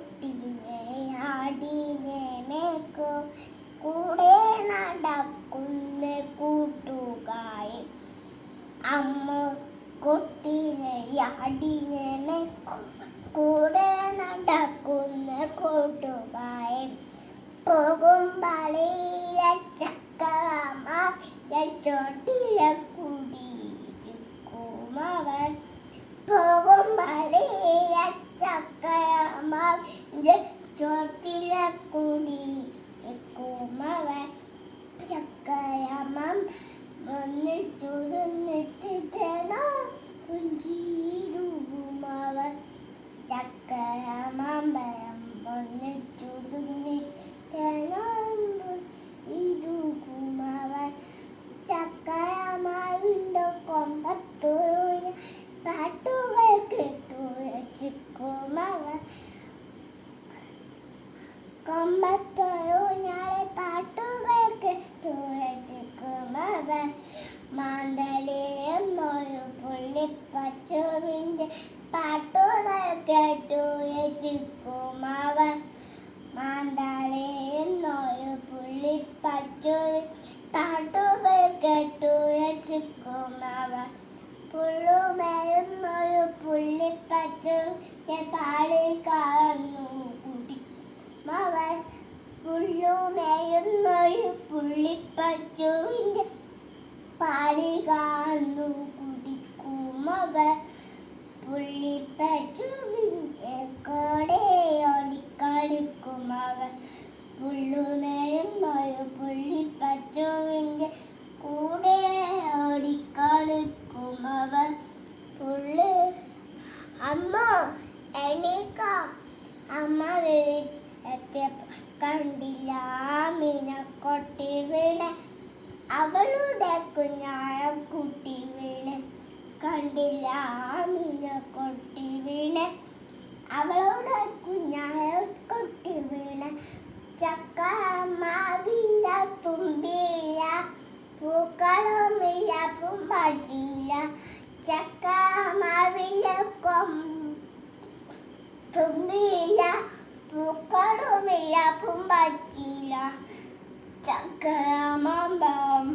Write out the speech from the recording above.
കുട്ടീനെ ആടിനെ മേക്കോ കൂടെ നടക്കുന്ന കൂട്ടുകാരി അമ്മ കുട്ടീനെ ആടിനെ മേക്കോ കൂടെ നടക്കുന്ന കൂട്ടുകാരി പോകും പള്ളിയിലെ ചക്കരമ്മ ചോട്ടിലെ കുടിയിരിക്കുമവൻ പോകും പള്ളിയിലെ ചക്കരമ്മ ചോട്ടിലെ കുടിയിരിക്കുമവൻ ചക്കരമ്മ വന്ന് ചുരുന്നിട്ട് പുഞ്ചിരുമവൻ ചക്കരമ്മ വന്ന് ചുരുന്നിട്ട് ഇതുകുമവൻ ചക്കരമ്മയുടെ കൊമ്പത്തു പാട്ടുകൾ കേട്ടു രസിക്കുമവൻ കൊമ്പത്തൊരുഞ്ഞാലെ പാട്ടുകൾ കേട്ടു രസിക്കുമവൻ മാന്തളി എന്നൊരു പുള്ളിപ്പച്ചുവിൻ്റെ പാട്ടുകൾ കേട്ടു രസിക്കുമവൻ മാന്തളി എന്നൊരു പുള്ളിപ്പച്ചുവിൻ പാട്ടുകൾ കേട്ടു രസിക്കുമവൻ പുള്ളുമേയുന്നൊരു പുള്ളിപ്പച്ചുവിൻ്റെ പാടി കാണു കുടിക്കുമവൻ പുള്ളുമേയുന്നൊരു പുള്ളിപ്പച്ചുവിൻ്റെ പാടി കാണു കുടിക്കുമവൻ പുള്ളിപ്പച്ചുവിൻ്റെ കൂടെ ഓടിക്കളിക്കുമവൻ പുള്ളുമേയുന്നൊരു പുള്ളിപ്പച്ചുവിൻ്റെ കൂടെ ഓടിക്കളിക്കുമവൻ പുള്ളി അമ്മ എണീക്കാം അമ്മ വിളിച്ചെത്തിയപ്പോൾ കണ്ടില്ല മീനക്കൊട്ടി വീണ് അവളുടെ കുഞ്ഞായ കുട്ടി വീണ് കണ്ടില്ല മീനക്കൊട്ടി വീണ് അവളുടെ കുഞ്ഞായ കുട്ടി വീണ് ചക്കരമാവില്ല തുമ്പില്ല പൂക്കളുമില്ല പൂമ്പാറ്റില്ല ചക്കരമാവില്ല തുമ്പില്ല പൂക്കളുമില്ല പൂമ്പാറ്റില്ല ചക്കരമാമ്പഴം